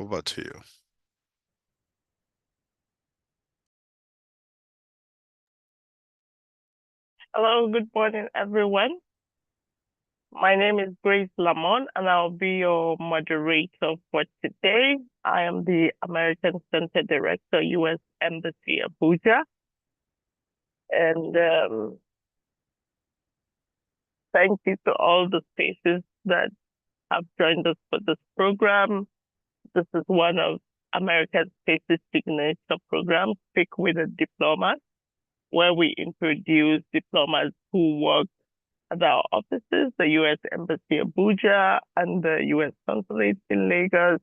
Over to you. Hello, good morning, everyone. My name is Grace Lamont, and I'll be your moderator for today. I am the American Center Director, U.S. Embassy, Abuja. And thank you to all the spaces that have joined us for this program. This is one of American Space's signature programs, Speak with a Diplomat, where we introduce diplomats who work at our offices, the U.S. Embassy Abuja and the U.S. Consulate in Lagos,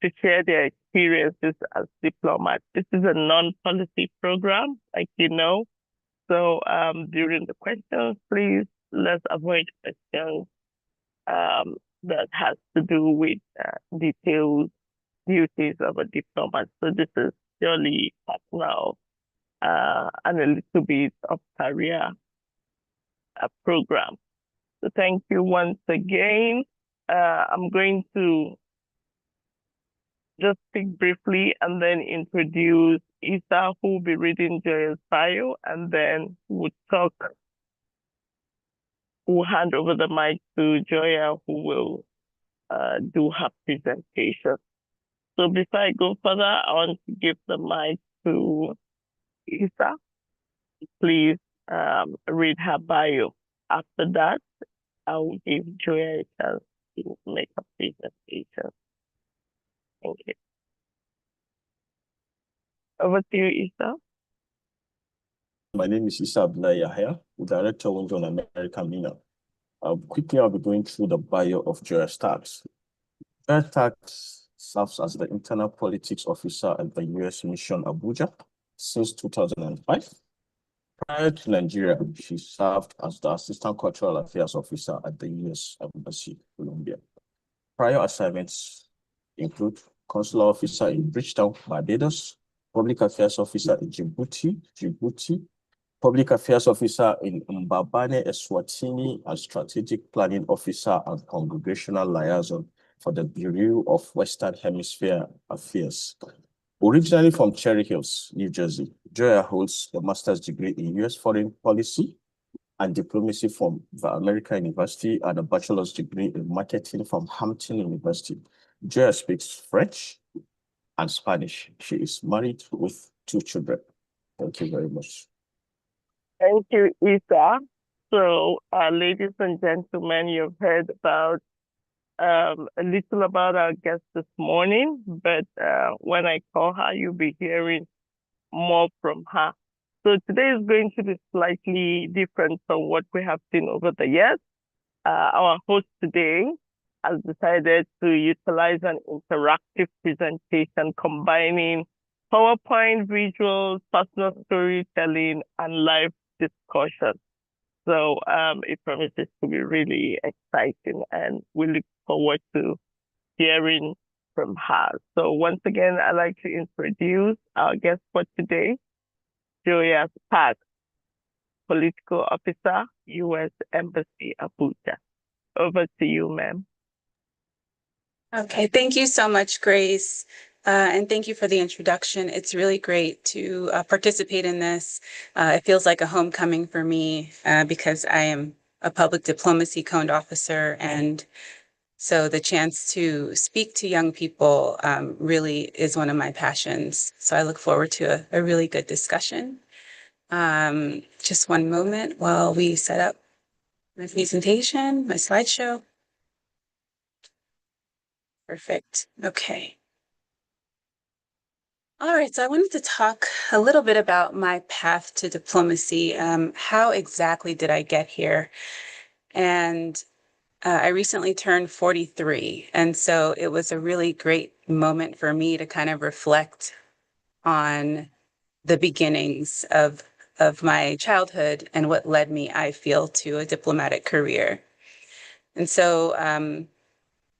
to share their experiences as diplomats. This is a non-policy program, like you know. So during the questions, please let's avoid questions that has to do with details, duties of a diplomat. So this is purely personal and a little bit of career program. So thank you once again. I'm going to just speak briefly and then introduce Isa, who will be reading Joya's bio, and then we'll hand over the mic to Joia, who will do her presentation. So before I go further, I want to give the mic to Isa. Please read her bio. After that, I will give Joia a chance to make a presentation. Thank you. Over to you, Isa. My name is Isa Yahya, Director of American MENA. Quickly, I'll be going through the bio of Joia Starks. Joia Starks serves as the Internal Politics Officer at the U.S. Mission Abuja since 2005. Prior to Nigeria, she served as the Assistant Cultural Affairs Officer at the U.S. Embassy, Colombia. Prior assignments include Consular Officer in Bridgetown, Barbados, Public Affairs Officer in Djibouti, Public Affairs Officer in Mbabane, Eswatini, and Strategic Planning Officer and Congregational Liaison for the Bureau of Western Hemisphere Affairs. Originally from Cherry Hills, New Jersey, Joia holds a master's degree in U.S. Foreign Policy and Diplomacy from the American University and a bachelor's degree in Marketing from Hampton University. Joia speaks French and Spanish. She is married with 2 children. Thank you very much. Thank you, Isa. So, ladies and gentlemen, you've heard about a little about our guest this morning, but when I call her, you'll be hearing more from her. So today is going to be slightly different from what we have seen over the years. Our host today has decided to utilize an interactive presentation combining PowerPoint, visuals, personal storytelling, and live discussion. So it promises to be really exciting, and we look forward to hearing from her. So once again, I'd like to introduce our guest for today, Joia Starks, Political Officer, U.S. Embassy, Abuja. Over to you, ma'am. Okay, thank you so much, Grace. And thank you for the introduction. It's really great to participate in this. It feels like a homecoming for me because I am a public diplomacy cone officer. And so the chance to speak to young people really is one of my passions. So I look forward to a really good discussion. Just one moment while we set up my presentation, my slideshow. Perfect. Okay. All right, so I wanted to talk a little bit about my path to diplomacy. How exactly did I get here? And I recently turned 43, and so it was a really great moment for me to kind of reflect on the beginnings of my childhood and what led me, I feel, to a diplomatic career. And so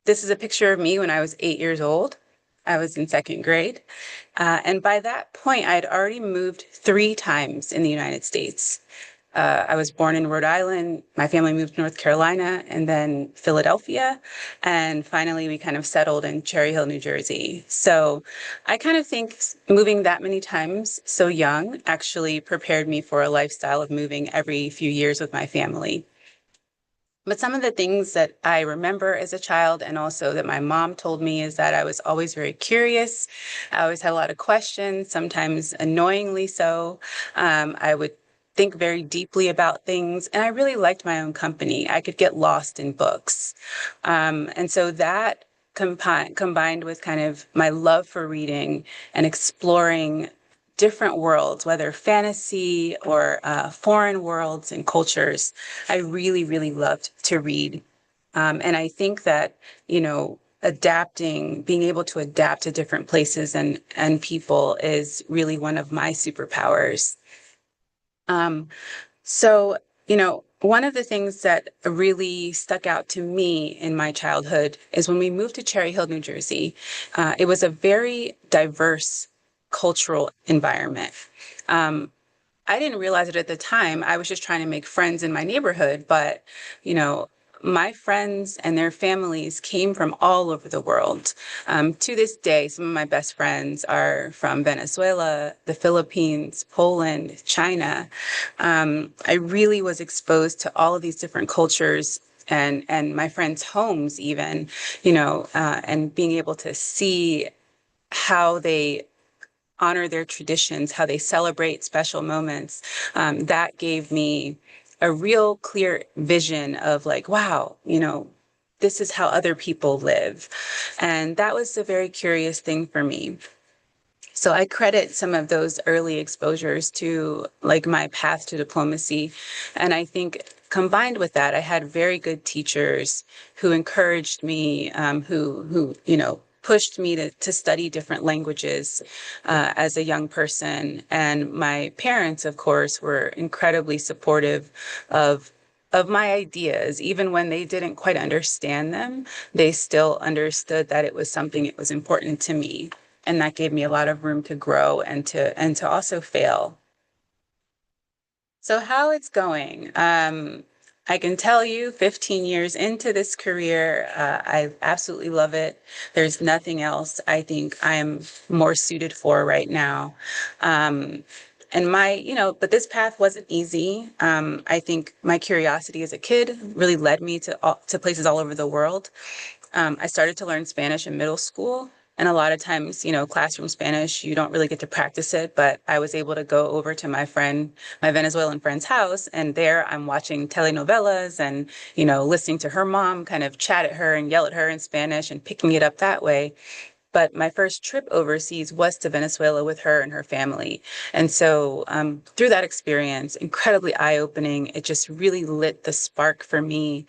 this is a picture of me when I was 8 years old. I was in 2nd grade. And by that point, I had already moved 3 times in the United States. I was born in Rhode Island. My family moved to North Carolina and then Philadelphia. And finally, we kind of settled in Cherry Hill, New Jersey. So I kind of think moving that many times so young actually prepared me for a lifestyle of moving every few years with my family. But some of the things that I remember as a child and also that my mom told me is that I was always very curious. I always had a lot of questions, sometimes annoyingly so. I would think very deeply about things, and I really liked my own company. I could get lost in books. And so that combined with kind of my love for reading and exploring different worlds, whether fantasy or foreign worlds and cultures. I really, really loved to read. And I think that, you know, being able to adapt to different places and people is really one of my superpowers. Um, so, you know, one of the things that really stuck out to me in my childhood is when we moved to Cherry Hill, New Jersey. It was a very diverse cultural environment. Um, I didn't realize it at the time. I was just trying to make friends in my neighborhood, but, you know, my friends and their families came from all over the world. To this day, some of my best friends are from Venezuela, the Philippines, Poland, China. I really was exposed to all of these different cultures and my friends' homes even, you know, and being able to see how they honor their traditions, how they celebrate special moments. That gave me a real clear vision of like, wow, you know, this is how other people live. And that was a very curious thing for me. So I credit some of those early exposures to like my path to diplomacy. And I think combined with that, I had very good teachers who encouraged me, who, you know, pushed me to study different languages as a young person. And my parents, of course, were incredibly supportive of of my ideas. Even when they didn't quite understand them, they still understood that it was something that was important to me. And that gave me a lot of room to grow and to also fail. So how it's going. I can tell you 15 years into this career, I absolutely love it. There's nothing else I think I am more suited for right now. And my, you know, but this path wasn't easy. I think my curiosity as a kid really led me to places all over the world. I started to learn Spanish in middle school. And a lot of times, you know, classroom Spanish, you don't really get to practice it. But I was able to go over to my Venezuelan friend's house. And there I'm watching telenovelas and, you know, listening to her mom kind of chat at her and yell at her in Spanish and picking it up that way. But my first trip overseas was to Venezuela with her and her family. And so through that experience, incredibly eye-opening, it just really lit the spark for me.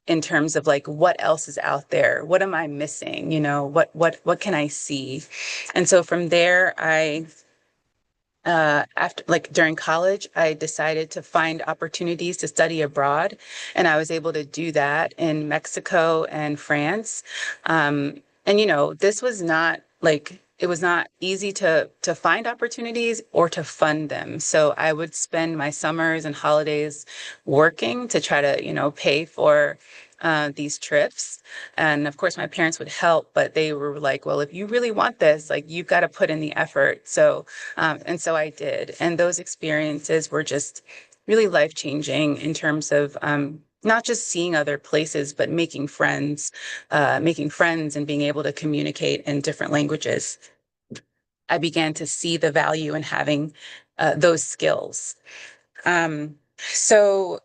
In terms of like what else is out there, what am I missing, you know, what can I see? And so from there I after like during college I decided to find opportunities to study abroad, and I was able to do that in Mexico and France. And you know, this was not like it was not easy to find opportunities or to fund them. So I would spend my summers and holidays working to try to, you know, pay for these trips. And of course, my parents would help, but they were like, well, if you really want this, like, you've got to put in the effort. So, and so I did. And those experiences were just really life-changing in terms of not just seeing other places, but making friends and being able to communicate in different languages. I began to see the value in having those skills. So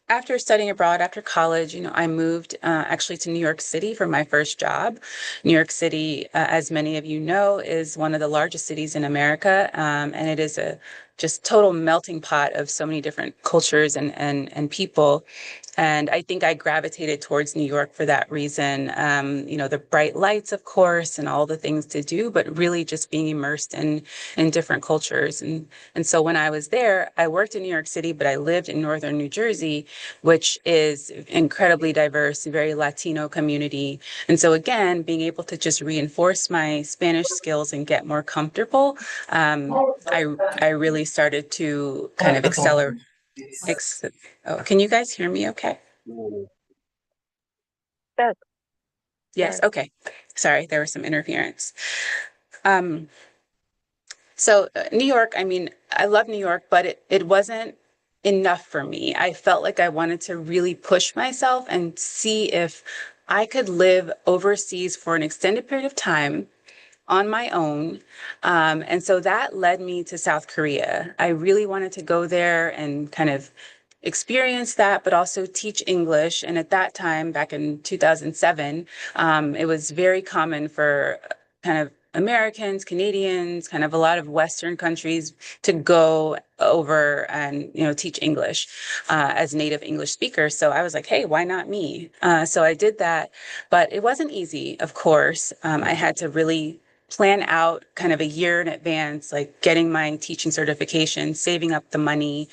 after studying abroad, after college, you know, I moved actually to New York City for my first job. New York City, as many of you know, is one of the largest cities in America, and it is a just total melting pot of so many different cultures and people. And I think I gravitated towards New York for that reason. The bright lights, of course, and all the things to do, but really just being immersed in different cultures. And so when I was there, I worked in New York City, but I lived in northern New Jersey, which is incredibly diverse, very Latino community. And so again, being able to just reinforce my Spanish skills and get more comfortable, I really started to kind of accelerate. Can you guys hear me okay? Yes. Yes, okay. Sorry, there was some interference. So New York, I mean, I love New York, but it wasn't enough for me. I felt like I wanted to really push myself and see if I could live overseas for an extended period of time on my own. And so that led me to South Korea. I really wanted to go there and kind of experience that, but also teach English. And at that time, back in 2007, it was very common for kind of Americans, Canadians, kind of a lot of Western countries to go over and, teach English as native English speakers. So I was like, hey, why not me? So I did that, but it wasn't easy, of course. I had to really plan out kind of a year in advance, like getting my teaching certification, saving up the money,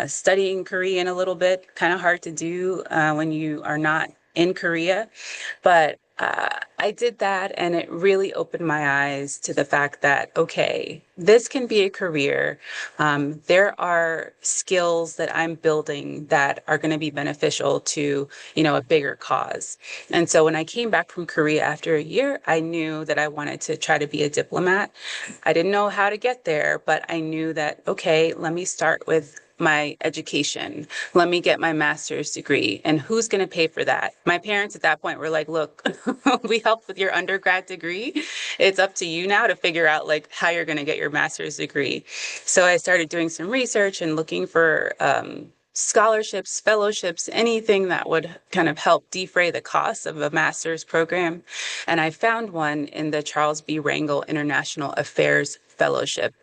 studying Korean a little bit, kind of hard to do when you are not in Korea. But I did that, and it really opened my eyes to the fact that, okay, this can be a career. There are skills that I'm building that are going to be beneficial to, a bigger cause. And so when I came back from Korea after a year, I knew that I wanted to try to be a diplomat. I didn't know how to get there, but I knew that, okay, let me start with my education. Let me get my master's degree. And who's going to pay for that? My parents at that point were like, look, we helped with your undergrad degree. It's up to you now to figure out like how you're going to get your master's degree. So I started doing some research and looking for scholarships, fellowships, anything that would kind of help defray the cost of a master's program. And I found one in the Charles B. Rangel International Affairs Fellowship,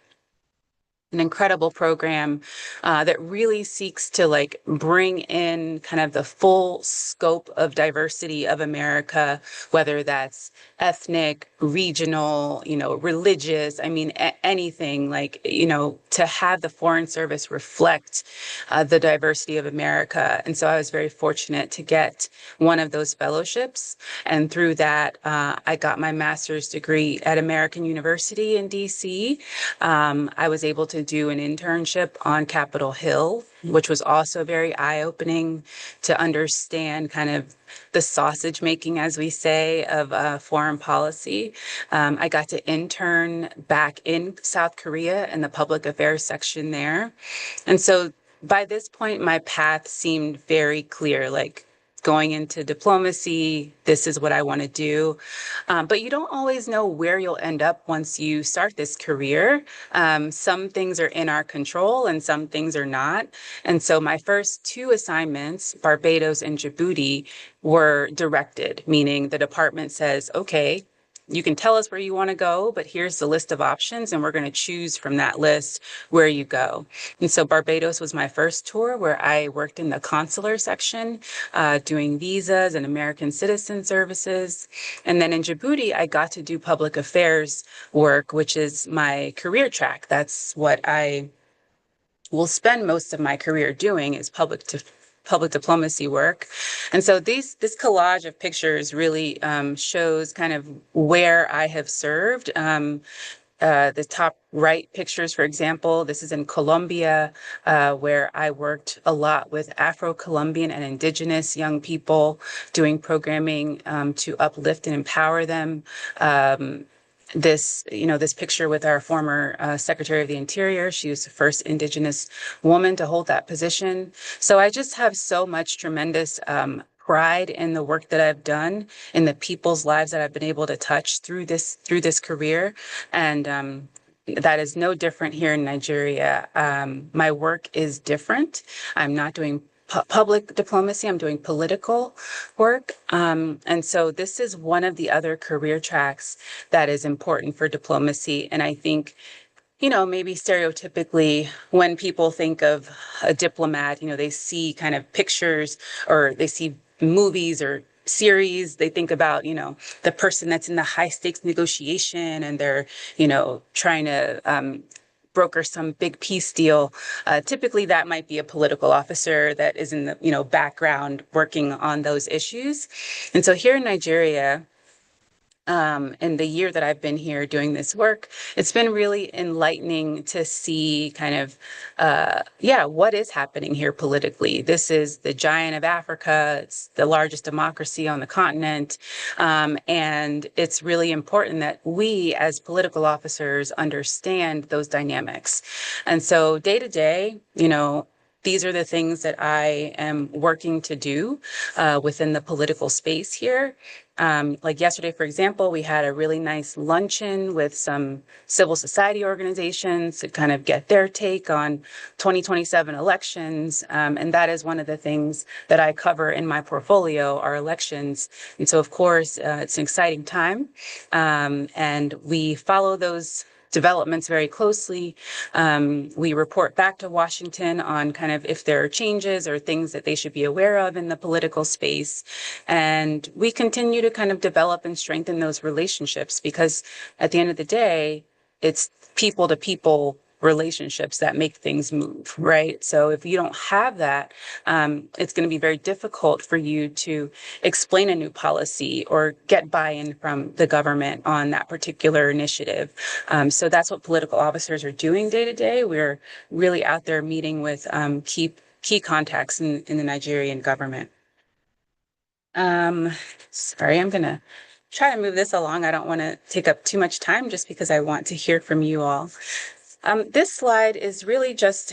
an incredible program that really seeks to like bring in kind of the full scope of diversity of America, whether that's ethnic, regional, religious, I mean, anything like, to have the Foreign Service reflect the diversity of America. And so I was very fortunate to get one of those fellowships. And through that, I got my master's degree at American University in DC. I was able to do an internship on Capitol Hill, which was also very eye-opening to understand kind of the sausage making, as we say, of foreign policy. I got to intern back in South Korea in the public affairs section there. And so by this point, my path seemed very clear, like going into diplomacy, this is what I want to do. But you don't always know where you'll end up once you start this career. Some things are in our control and some things are not. And so my first two assignments, Barbados and Djibouti, were directed, meaning the department says, okay, you can tell us where you want to go, but here's the list of options, and we're going to choose from that list where you go. And so Barbados was my first tour, where I worked in the consular section, doing visas and American citizen services. And then in Djibouti, I got to do public affairs work, which is my career track. That's what I will spend most of my career doing, is public diplomacy work. And so this collage of pictures really shows kind of where I have served. The top right pictures, for example, this is in Colombia, where I worked a lot with Afro-Colombian and indigenous young people, doing programming to uplift and empower them. This picture with our former Secretary of the Interior. She was the first Indigenous woman to hold that position. So I just have so much tremendous pride in the work that I've done, in the people's lives that I've been able to touch through this career. And that is no different here in Nigeria. My work is different. I'm not doing public diplomacy, I'm doing political work. And so this is one of the other career tracks that is important for diplomacy. And I think maybe stereotypically when people think of a diplomat, they see kind of pictures or they see movies or series. They think about, the person that's in the high stakes negotiation and they're, trying to broker some big peace deal. Typically, that might be a political officer that is in the, background working on those issues. And so here in Nigeria, in the year that I've been here doing this work, it's been really enlightening to see kind of, what is happening here politically. This is the giant of Africa. It's the largest democracy on the continent. And it's really important that we as political officers understand those dynamics. And so day to day, these are the things that I am working to do within the political space here. Like yesterday, for example, we had a really nice luncheon with some civil society organizations to kind of get their take on 2027 elections. And that is one of the things that I cover in my portfolio, are elections. And so, of course, it's an exciting time. And we follow those developments very closely. We report back to Washington on kind of if there are changes or things that they should be aware of in the political space. And we continue to kind of develop and strengthen those relationships, because at the end of the day, it's people to people relationships that make things move, right? So if you don't have that, it's going to be very difficult for you to explain a new policy or get buy-in from the government on that particular initiative. So that's what political officers are doing day to day. We're really out there meeting with key contacts in the Nigerian government. Sorry, I'm going to try to move this along. I don't want to take up too much time just because I want to hear from you all. This slide is really just,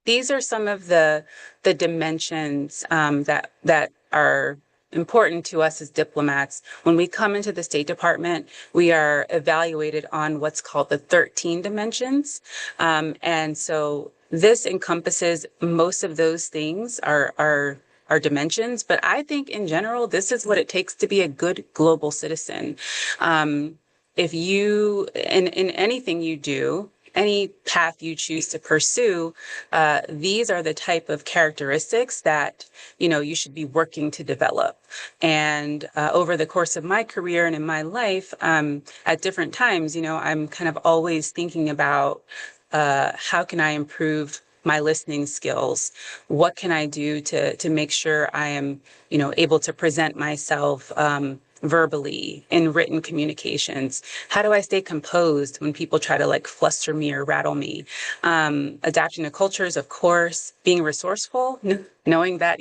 these are some of the dimensions that are important to us as diplomats. When we come into the State Department, we are evaluated on what's called the 13 dimensions. And so this encompasses most of those things are dimensions, but I think in general, this is what it takes to be a good global citizen. If you, in anything you do, any path you choose to pursue, these are the type of characteristics that, you should be working to develop. And over the course of my career and in my life, at different times, I'm kind of always thinking about how can I improve my listening skills? What can I do to make sure I am, able to present myself verbally in written communications? How do I stay composed when people try to fluster me or rattle me? Adapting to cultures, of course, being resourceful, knowing that,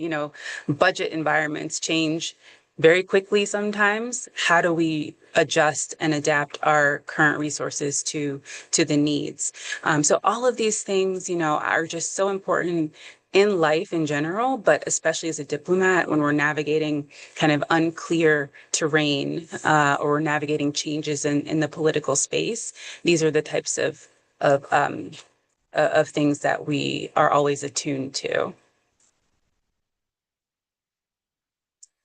budget environments change very quickly sometimes. How do we adjust and adapt our current resources to the needs? So all of these things, are just so important in life in general, but especially as a diplomat when we're navigating kind of unclear terrain or we're navigating changes in the political space. These are the types of things that we are always attuned to.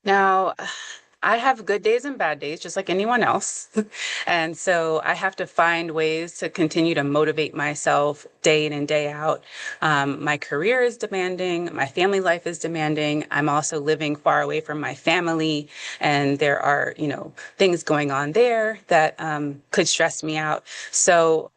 Now, I have good days and bad days, just like anyone else. And so I have to find ways to continue to motivate myself day in and day out. My career is demanding. My family life is demanding. I'm also living far away from my family. And there are, things going on there that could stress me out. So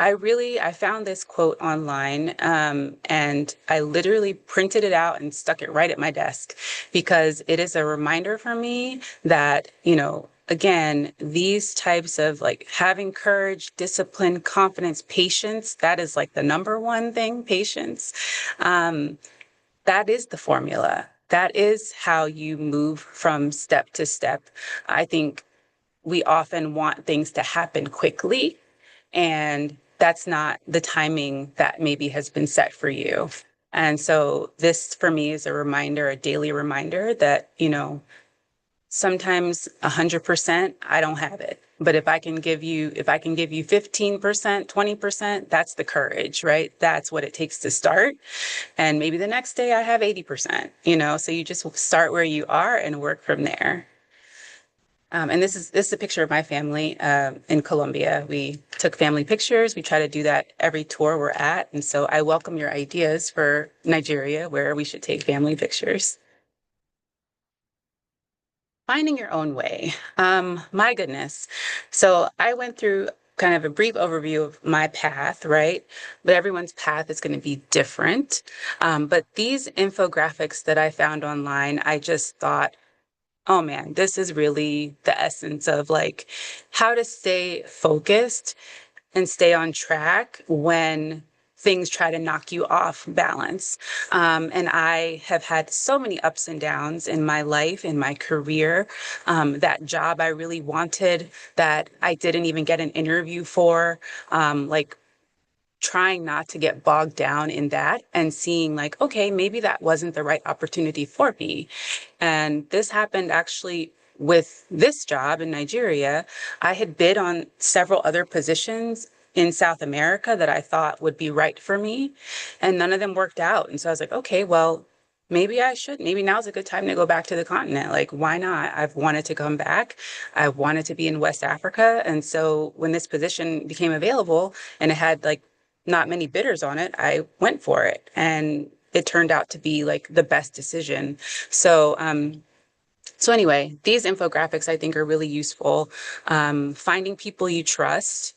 I found this quote online, and I literally printed it out and stuck it right at my desk, because it is a reminder for me that, again, these types of having courage, discipline, confidence, patience, that is the number one thing, patience. That is the formula. That is how you move from step to step. I think we often want things to happen quickly, and that's not the timing that maybe has been set for you. And so this for me is a reminder, a daily reminder that, sometimes 100%, I don't have it. But if I can give you 15%, 20%, that's the courage, right? That's what it takes to start. And maybe the next day I have 80%, so you just start where you are and work from there. And this is a picture of my family in Colombia. We took family pictures. We try to do that every tour we're at. And so I welcome your ideas for Nigeria, where we should take family pictures. Finding your own way. My goodness. So I went through kind of a brief overview of my path, right? But everyone's path is going to be different. But these infographics that I found online, I just thought, oh man, this is really the essence of like how to stay focused and stay on track when things try to knock you off balance. And I have had so many ups and downs in my life, in my career. That job I really wanted that I didn't even get an interview for, like trying not to get bogged down in that and seeing like, okay, maybe that wasn't the right opportunity for me. And this happened actually with this job in Nigeria. I had bid on several other positions in South America that I thought would be right for me, and none of them worked out. And so I was like, okay, well, maybe now's a good time to go back to the continent. Like, why not? I've wanted to come back. I wanted to be in West Africa. And so when this position became available and it had like not many bidders on it, I went for it. And it turned out to be like the best decision. So, so anyway, these infographics I think are really useful. Finding people you trust,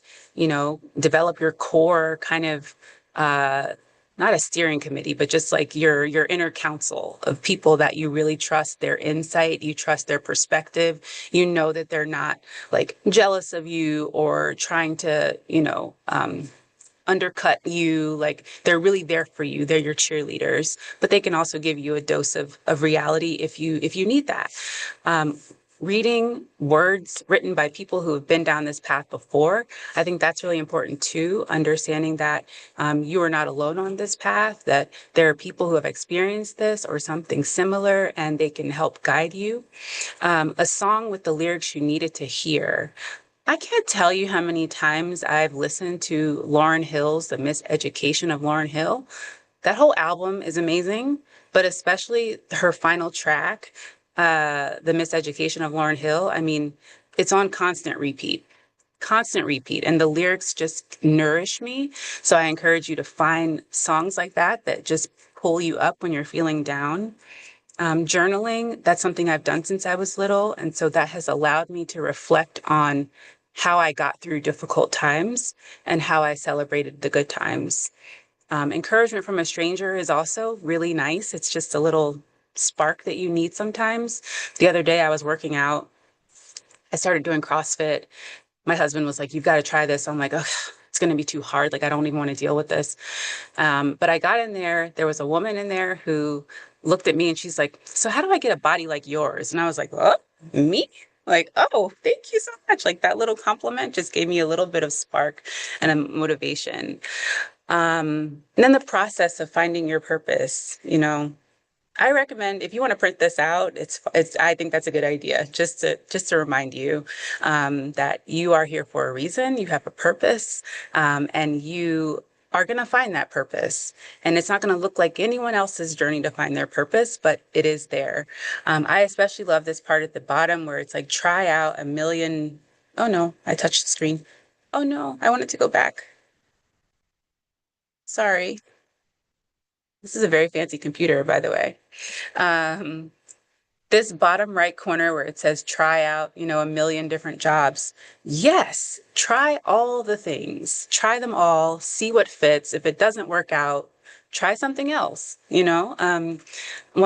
develop your core kind of, not a steering committee, but just like your inner council of people that you really trust their insight, you trust their perspective, that they're not like jealous of you or trying to, undercut you. Like they're really there for you. They're your cheerleaders, but they can also give you a dose of reality if you need that. Reading words written by people who have been down this path before, I think that's really important too. Understanding that you are not alone on this path, that there are people who have experienced this or something similar, and they can help guide you. A song with the lyrics you needed to hear. I can't tell you how many times I've listened to Lauryn Hill's The Miseducation of Lauryn Hill. That whole album is amazing, but especially her final track, The Miseducation of Lauryn Hill. I mean, it's on constant repeat, and the lyrics just nourish me. So I encourage you to find songs like that just pull you up when you're feeling down. Journaling, that's something I've done since I was little. And so that has allowed me to reflect on how I got through difficult times and how I celebrated the good times. Encouragement from a stranger is also really nice. It's just a little spark that you need sometimes. The other day I was working out. I started doing CrossFit. My husband was like, you've got to try this. I'm like, oh, it's going to be too hard. Like, I don't even want to deal with this. But I got in there. There was a woman in there who looked at me and she's like, so how do I get a body like yours? And I was like, oh, me? Like, oh, thank you so much. Like that little compliment just gave me a little bit of spark and a motivation. And then the process of finding your purpose, I recommend if you want to print this out, I think that's a good idea. Just to remind you that you are here for a reason, you have a purpose, and you are going to find that purpose. And it's not going to look like anyone else's journey to find their purpose, but it is there. I especially love this part at the bottom where it's like try out a million. Oh no, I touched the screen. Oh no, I wanted to go back. Sorry. This is a very fancy computer, by the way. Um, this bottom right corner where it says try out, a million different jobs. Yes, try all the things, try them all, see what fits. If it doesn't work out, try something else. One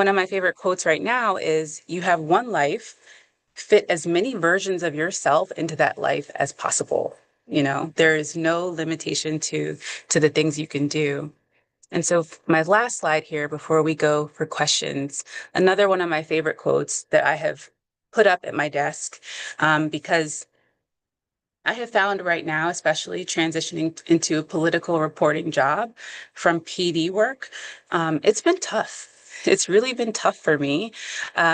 of my favorite quotes right now is you have one life, fit as many versions of yourself into that life as possible. There is no limitation to the things you can do. And so my last slide here before we go for questions, another one of my favorite quotes that I have put up at my desk, because I have found right now, especially transitioning into a political reporting job from PD work, it's been tough. It's really been tough for me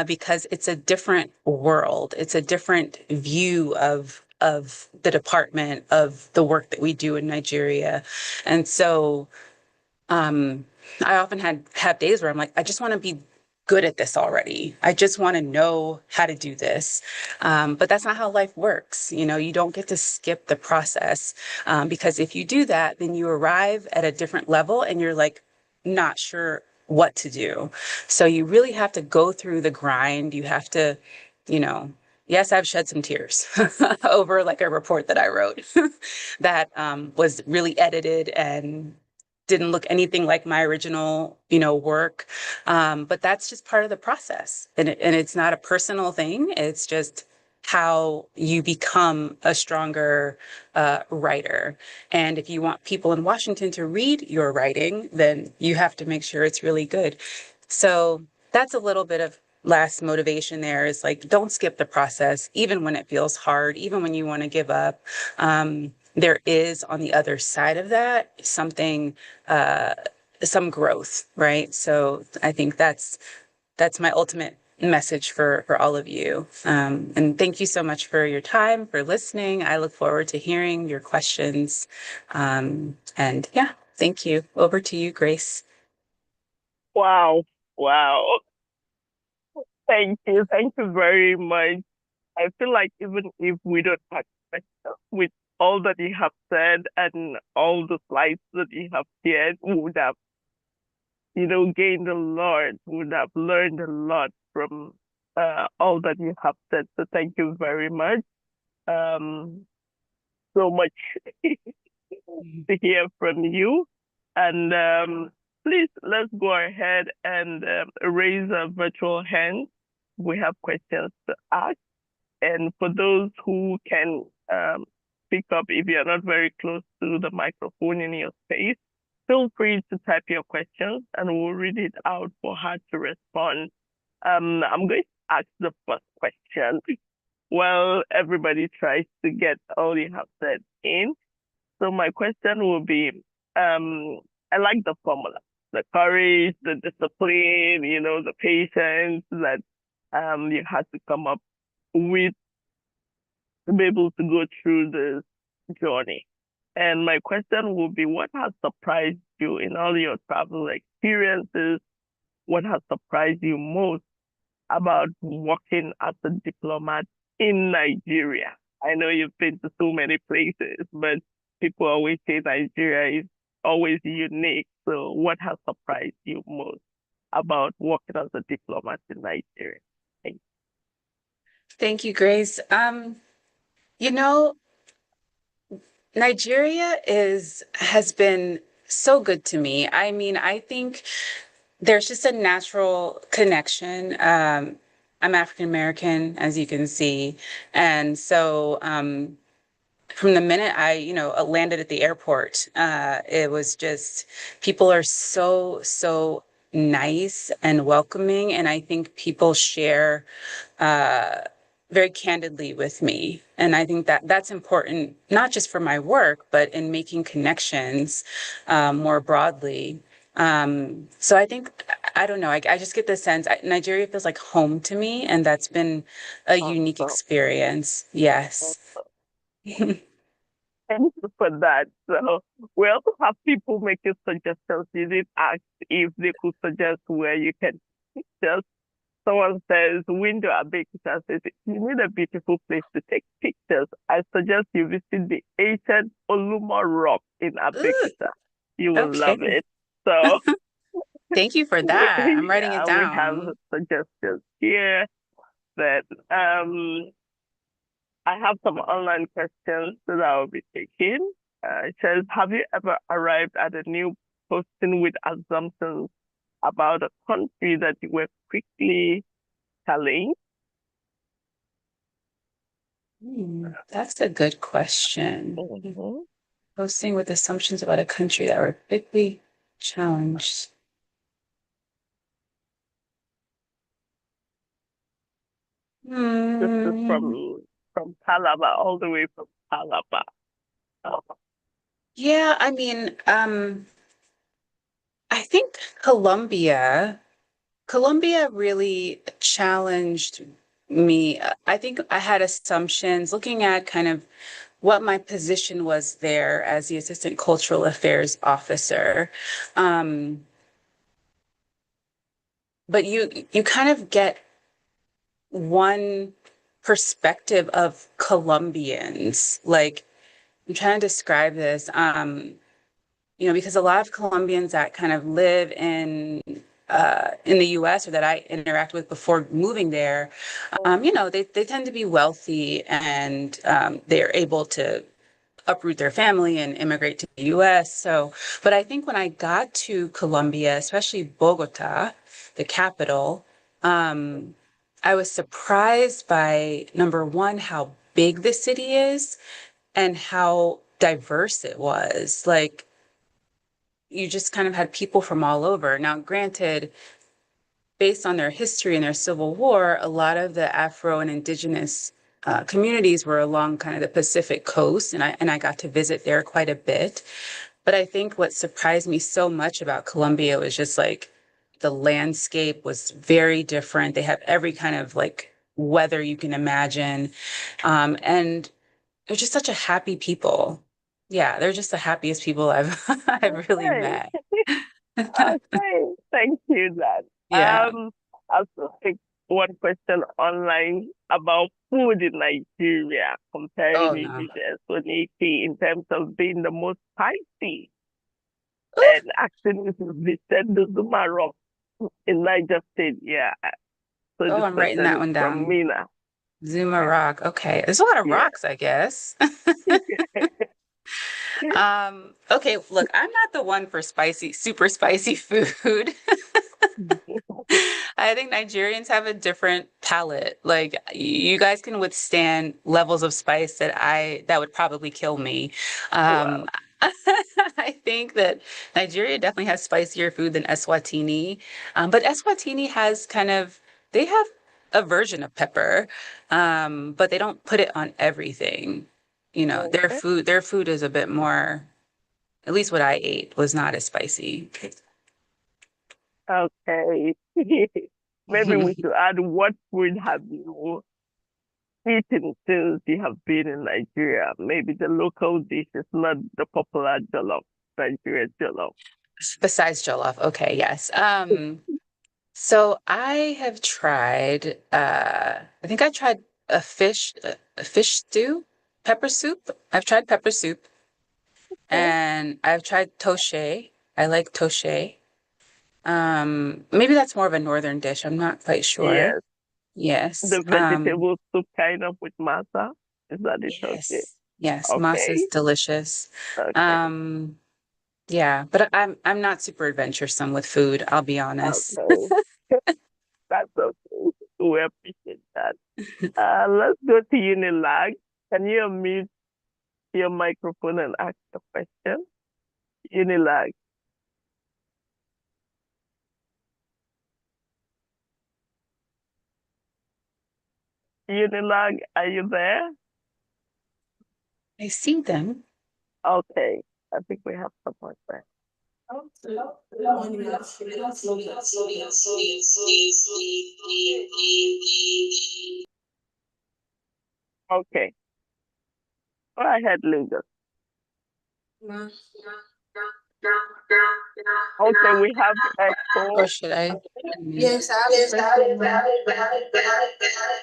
because it's a different world. It's a different view of the department, of the work that we do in Nigeria. And so I often have days where I'm like, I just want to be good at this already. I just want to know how to do this. But that's not how life works. You know, you don't get to skip the process, because if you do that, then you arrive at a different level and you're like not sure what to do. So you really have to go through the grind. You have to, you know, yes, I've shed some tears over like a report that I wrote that was really edited and didn't look anything like my original, work. But that's just part of the process. And it's not a personal thing. It's just how you become a stronger writer. And if you want people in Washington to read your writing, then you have to make sure it's really good. So that's a little bit of last motivation there, is like, don't skip the process, even when it feels hard, even when you want to give up. There is on the other side of that something, some growth, right? So I think that's my ultimate message for all of you. And thank you so much for your time, for listening. I look forward to hearing your questions. And yeah, thank you. Over to you, Grace. Wow. Wow. Thank you. Thank you very much. I feel like even if we don't have questions, with all that you have said and all the slides that you have shared, we would have, gained a lot, would have learned a lot from all that you have said. So thank you very much. Um, so much to hear from you. And please, let's go ahead and raise a virtual hand. We have questions to ask. And for those who can speak up, if you're not very close to the microphone in your space, feel free to type your questions and we'll read it out for her to respond. I'm going to ask the first question. Well, everybody tries to get all you have said in. So my question will be, I like the formula, the courage, the discipline, the patience that you had to come up with to be able to go through this journey. And my question will be, what has surprised you in all your travel experiences? What has surprised you most about working as a diplomat in Nigeria? I know you've been to so many places, but people always say Nigeria is always unique. So what has surprised you most about working as a diplomat in Nigeria? Thank you, Grace. You know, Nigeria has been so good to me. I mean, I think there's just a natural connection. I'm African American, as you can see. And so from the minute I, landed at the airport, it was just, people are so, so nice and welcoming. And I think people share very candidly with me. And I think that that's important, not just for my work, but in making connections more broadly. So I think, I don't know, I just get the sense Nigeria feels like home to me, and that's been a unique experience. Yes. Thank you for that. So we also have people making suggestions. You did ask if they could suggest where you can just someone says window Abeokuta says you need a beautiful place to take pictures. I suggest you visit the ancient Oluma Rock in Abeokuta. You will Okay. love it. So Thank you for that. I'm writing it we have down. suggestions here that I have some online questions that I will be taking. It says, have you ever arrived at a new posting with assumptions about a country that you were quickly telling? That's a good question. Mm-hmm. Posting with assumptions about a country that were quickly challenged. This is from Calabar, all the way from Calabar. Yeah, I mean, I think Colombia really challenged me. I think I had assumptions looking at kind of what my position was there as the assistant cultural affairs officer. but you kind of get one perspective of Colombians. Like, I'm trying to describe this, because a lot of Colombians that kind of live in the US or that I interact with before moving there, they tend to be wealthy and they're able to uproot their family and immigrate to the US. So, but I think when I got to Colombia, especially Bogota, the capital, um, I was surprised by number one, how big the city is and how diverse it was. Like, you just kind of had people from all over. Now, granted, based on their history and their civil war, a lot of the Afro and indigenous communities were along kind of the Pacific coast, and I got to visit there quite a bit. But I think what surprised me so much about Colombia was just like the landscape was very different. They have every kind of like weather you can imagine, and they're just such a happy people. Yeah, they're just the happiest people I've I've really Okay. met. Okay. Thank you, that. Yeah. I'll also take one question online about food in Nigeria, comparing Oh it no. with Eswatini in terms of being the most spicy. Ooh. And actually, this is visited the Zuma Rock in Niger State. Yeah. So Oh, this I'm writing question that is one from down. Mina. Zuma Rock. Okay. There's a lot of Yeah. rocks, I guess. Okay, look, I'm not the one for spicy, super spicy food. I think Nigerians have a different palate. Like, you guys can withstand levels of spice that would probably kill me. Wow. Um, I think that Nigeria definitely has spicier food than Eswatini. But Eswatini has they have a version of pepper, but they don't put it on everything. Okay. Their food is a bit more, at least what I ate was not as spicy. Okay. Maybe we should add, what food have you eaten since you have been in Nigeria? Maybe the local dish is not the popular jollof, Nigeria jollof. Besides jollof. Okay, yes. So I have tried, I think I tried a fish stew, pepper soup. I've tried pepper soup Okay. and I've tried toshe. I like toshe. Maybe that's more of a northern dish. I'm not quite sure. Yes. Yes. The vegetable soup kind of with masa. Is that it? Okay. Yes. Yes. Masa Okay. is delicious. Okay. Um, yeah, but I'm not super adventuresome with food, I'll be honest. Okay. That's okay. We appreciate that. Let's go to Unilag. Can you unmute your microphone and ask the question? Unilag. Unilag, are you there? I see them. Okay. I think we have someone there. Okay. Go ahead, Lagos. Okay, we have Or echo. should I? Yes, I have a question.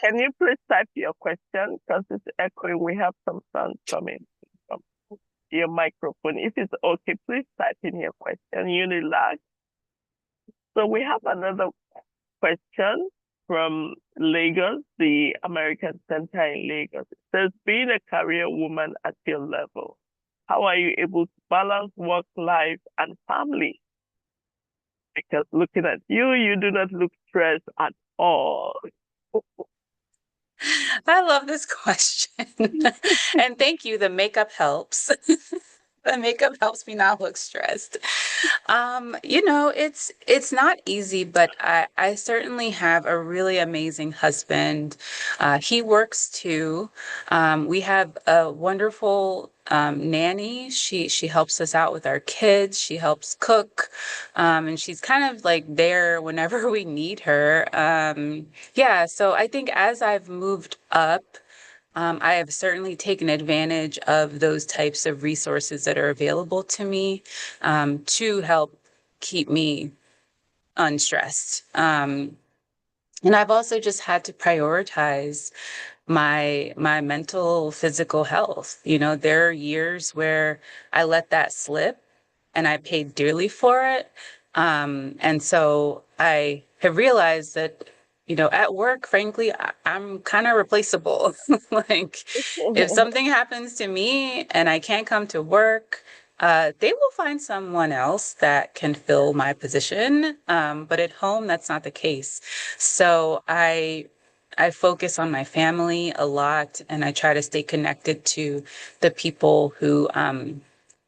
Can you please type your question? Because it's echoing. We have some sound coming from your microphone. If it's okay, please type in your question. Unilag. So we have another question from Lagos, the American Center in Lagos. It says, being a career woman at your level, how are you able to balance work life and family? Because looking at you, you do not look stressed at all. I love this question. And thank you. The makeup helps. The makeup helps me not look stressed. It's not easy, but I certainly have a really amazing husband. He works too. We have a wonderful nanny. She helps us out with our kids. She helps cook, and she's kind of like there whenever we need her. Yeah, so I think as I've moved up, I have certainly taken advantage of those types of resources that are available to me to help keep me unstressed. And I've also just had to prioritize my mental, physical health. You know, there are years where I let that slip and I paid dearly for it. And so I have realized that, you know, at work, frankly, I'm kind of replaceable. Like, if something happens to me and I can't come to work, they will find someone else that can fill my position. But at home, that's not the case. So I focus on my family a lot, and I try to stay connected to the people who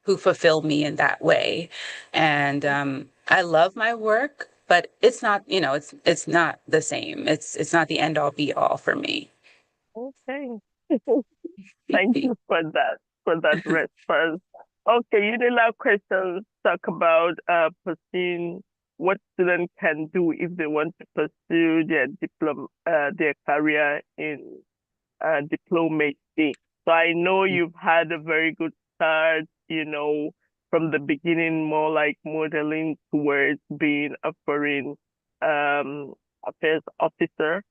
fulfill me in that way. And I love my work, but it's not, you know, it's not the same. It's not the end all be all for me. Okay. Thank you for that response. Okay, Unila questions talk about pursuing what students can do if they want to pursue their career in diplomacy. So I know you've had a very good start, you know, from the beginning, more like modeling towards being a foreign affairs officer.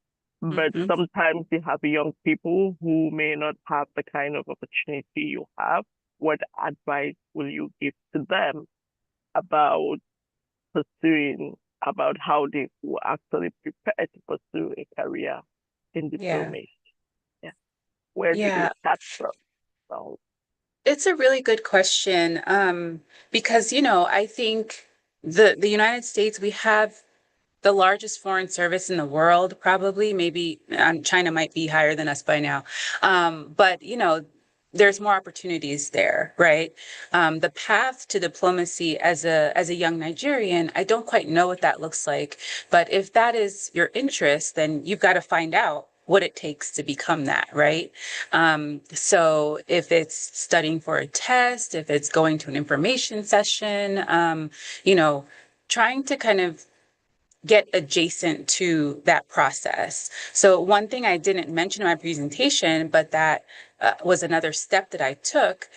But Mhm. sometimes you have young people who may not have the kind of opportunity you have. What advice will you give to them about pursuing, about how they will actually prepare to pursue a career in Yeah. diplomacy? Yeah. Where do they Yeah. start from? So, It's a really good question. Because, you know, I think the United States, we have the largest foreign service in the world, probably. Maybe China might be higher than us by now. But, you know, there's more opportunities there, right? The path to diplomacy as a young Nigerian, I don't quite know what that looks like. But if that is your interest, then you've got to find out what it takes to become that, right? So if it's studying for a test, if it's going to an information session, you know, trying to kind of get adjacent to that process. So one thing I didn't mention in my presentation, but that was another step that I took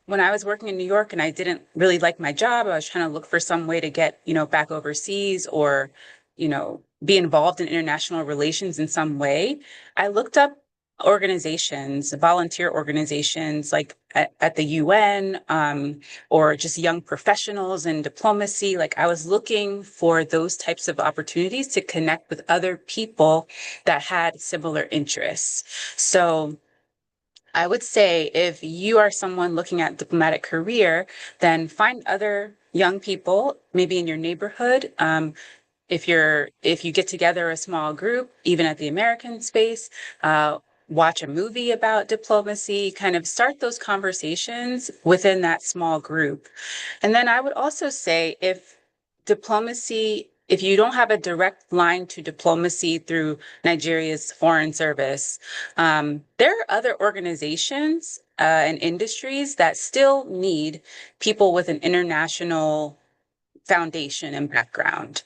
when I was working in New York and I didn't really like my job. I was trying to look for some way to get, you know, back overseas or, you know, be involved in international relations in some way. I looked up organizations, volunteer organizations like at the UN, or just young professionals in diplomacy. Like, I was looking for those types of opportunities to connect with other people that had similar interests. So I would say if you are someone looking at diplomatic career, then find other young people, maybe in your neighborhood. If you get together a small group, even at the American space, watch a movie about diplomacy, kind of start those conversations within that small group. And then I would also say if you don't have a direct line to diplomacy through Nigeria's foreign service, there are other organizations and industries that still need people with an international foundation and background.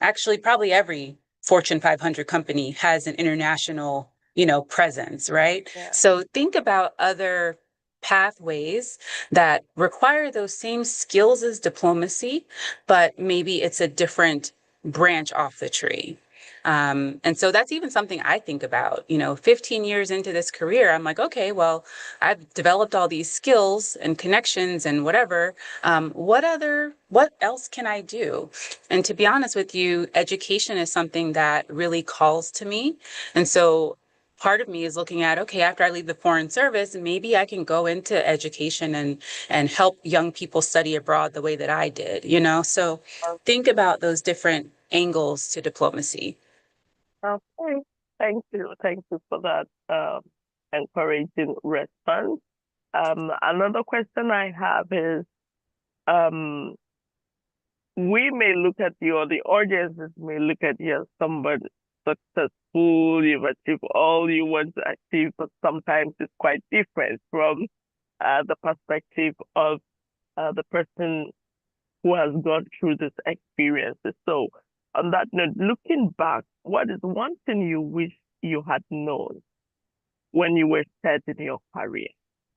Actually, probably every Fortune 500 company has an international, you know, presence, right? yeah. So think about other pathways that require those same skills as diplomacy, but maybe it's a different branch off the tree. And so that's even something I think about, you know, 15 years into this career, I'm like, okay, well, I've developed all these skills and connections and whatever. What else can I do? And to be honest with you, education is something that really calls to me. And so part of me is looking at, okay, after I leave the foreign service, maybe I can go into education and help young people study abroad the way that I did, you know? So think about those different angles to diplomacy. Okay. Thank you. Thank you for that encouraging response. Another question I have is, um, we may look at you, or the audiences may look at you as somebody successful, you've achieved all you want to achieve, but sometimes it's quite different from the perspective of the person who has gone through this experiences. So, on that note, looking back, what is one thing you wish you had known when you were starting your career?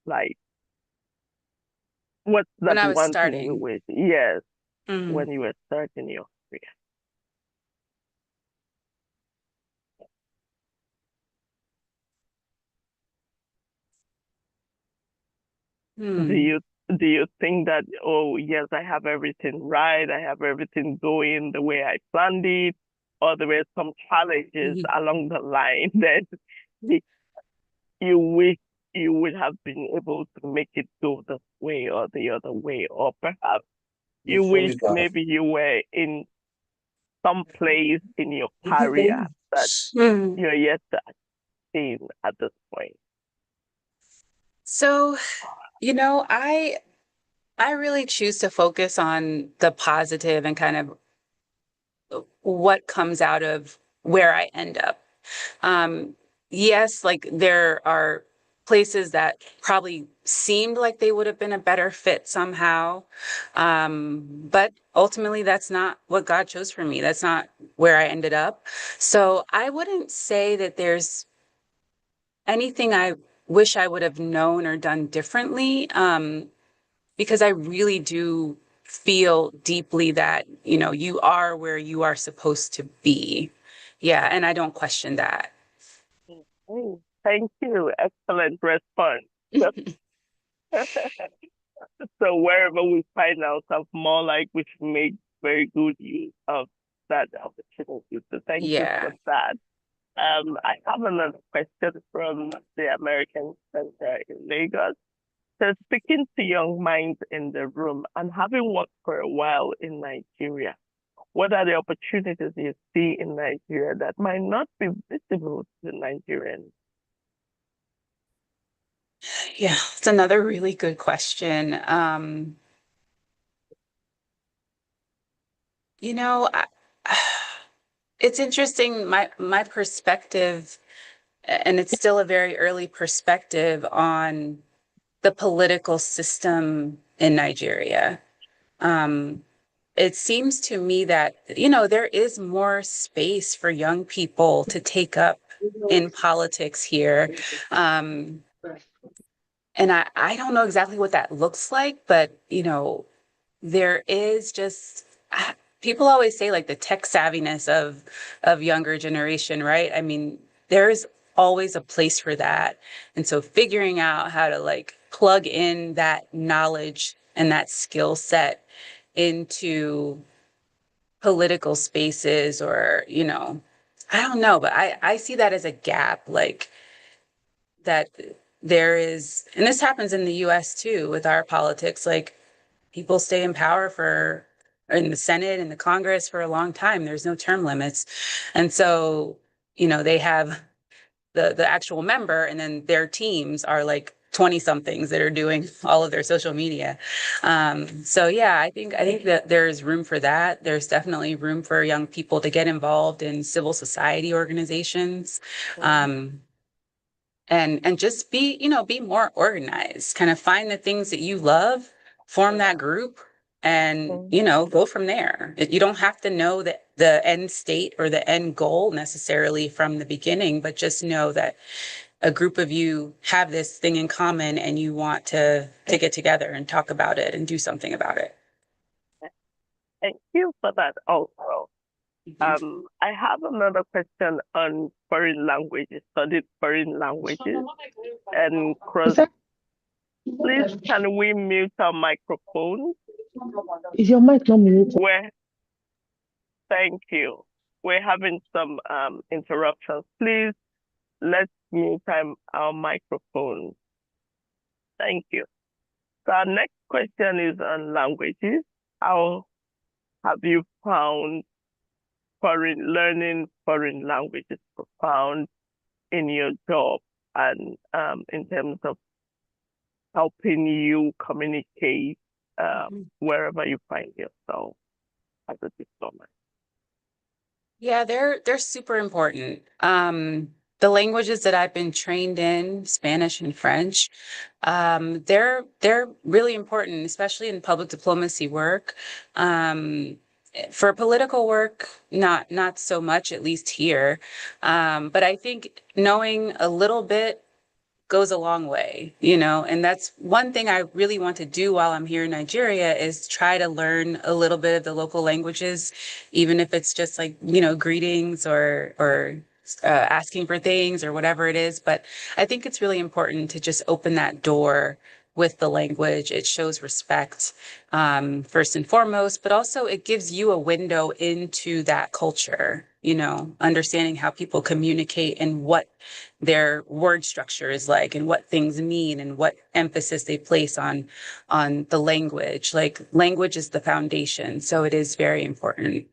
Like, what's When that I was one thing you starting. wish? Yes, Mhm. when you were starting your career. Do you think that, oh yes, I have everything right, I have everything going the way I planned it, or there were some challenges along the line that you wish you would have been able to make it go this way or the other way, or perhaps you wish maybe you were in some place in your career that you're yet to attain at this point? So, I really choose to focus on the positive and kind of what comes out of where I end up. Yes, like there are places that probably seemed like they would have been a better fit somehow. But ultimately, that's not what God chose for me. That's not where I ended up. So I wouldn't say that there's anything I wish I would have known or done differently, because I really do feel deeply that, you are where you are supposed to be. Yeah, and I don't question that. Thank you. Excellent response. So wherever we find ourselves, more like we should make very good use of that opportunity. So thank you for that. I have another question from the American Center in Lagos. So speaking to young minds in the room and having worked for a while in Nigeria, what are the opportunities you see in Nigeria that might not be visible to the Nigerians? Yeah, it's another really good question. It's interesting, my perspective, and it's still a very early perspective on the political system in Nigeria. It seems to me that, there is more space for young people to take up in politics here. And I don't know exactly what that looks like, but, there is just, people always say like the tech savviness of younger generation, right? I mean, there's always a place for that. And so figuring out how to like plug in that knowledge and that skill set into political spaces, or, I don't know, but I see that as a gap, like that there is, and this happens in the US too with our politics, like people stay in power in the Senate and the Congress for a long time. There's no term limits. And so, they have the actual member, and then their teams are like 20 somethings that are doing all of their social media. So yeah, I think that there's room for that. There's definitely room for young people to get involved in civil society organizations. And just be more organized, kind of find the things that you love, form that group, and, go from there. You don't have to know the end state or the end goal necessarily from the beginning, but just know that a group of you have this thing in common and you want to get together and talk about it and do something about it. Thank you for that also. I have another question on foreign languages, studied foreign languages and cross. Please, can we mute our microphone? Is your mic not muted? Thank you. We're having some interruptions. Please, let's mute our microphone. Thank you. So our next question is on languages. How have you found learning foreign languages profound in your job and in terms of helping you communicate wherever you find yourself as a diplomat? Yeah, they're super important. The languages that I've been trained in, Spanish and French, they're really important, especially in public diplomacy work. For political work, not so much, at least here. But I think knowing a little bit goes a long way, and that's one thing I really want to do while I'm here in Nigeria, is try to learn a little bit of the local languages, even if it's just like, greetings or asking for things or whatever it is. But I think it's really important to just open that door with the language. It shows respect, first and foremost, but also it gives you a window into that culture, understanding how people communicate and what their word structure is like and what things mean and what emphasis they place on the language. Like language is the foundation. So it is very important.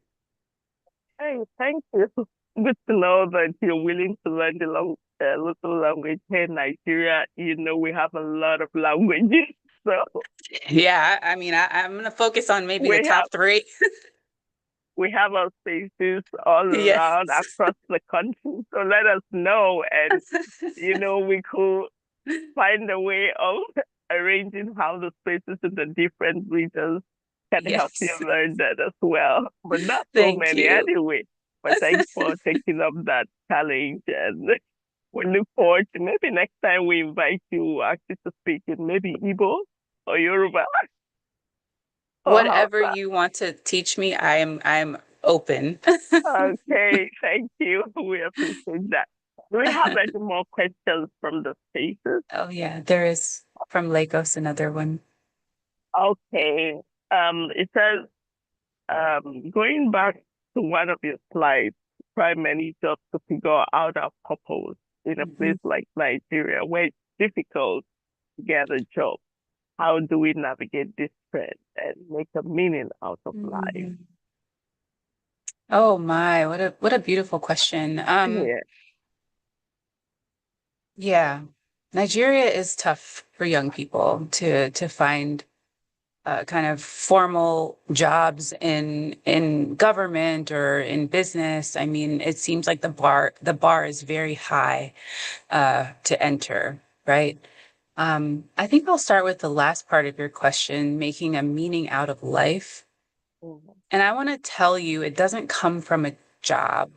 Hey, thank you. Good to know that you're willing to learn the local language here in Nigeria. We have a lot of languages. So Yeah, I mean, I'm going to focus on maybe the we have top three. we have our spaces all Yes. around across the country. So let us know, and we could find a way of arranging how the spaces in the different regions can help you Yes. learn that as well. But not so Thank many you. anyway. But thanks for taking up that challenge, and we look forward to maybe next time we invite you actually to speak in maybe Igbo or Yoruba or Whatever Hausa. you want to teach me, I'm open. Okay, thank you. We appreciate that. Do we have any more questions from the spaces? Oh yeah, there is from Lagos another one. Okay. It says, going back to one of your slides, try many jobs to figure out our purpose in a place like Nigeria where it's difficult to get a job. How do we navigate this trend and make a meaning out of life? Oh my, what a beautiful question. Yeah. Yeah. Nigeria is tough for young people to find kind of formal jobs in government or in business. I mean, it seems like the bar is very high to enter, right? I think I'll start with the last part of your question, making a meaning out of life. And I want to tell you, it doesn't come from a job.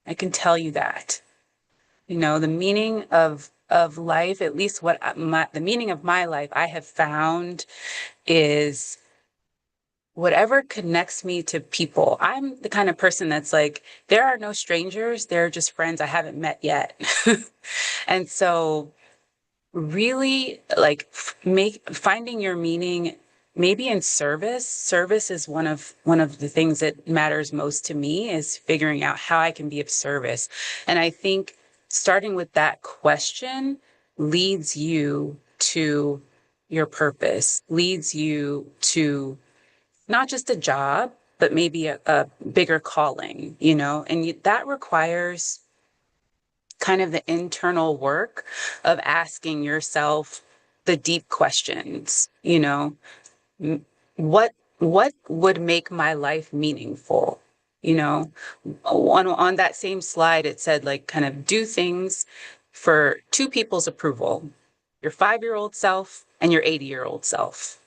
I can tell you that. The meaning of life, at least the meaning of my life, I have found is whatever connects me to people. I'm the kind of person that's like, there are no strangers, there are just friends I haven't met yet. And so really like finding your meaning maybe in service is one of the things that matters most to me, is figuring out how I can be of service. And I think starting with that question leads you to your purpose, leads you to not just a job but maybe a bigger calling, and that requires kind of the internal work of asking yourself the deep questions, what would make my life meaningful? On that same slide, it said like kind of do things for two people's approval, your 5-year-old self and your 80-year-old self,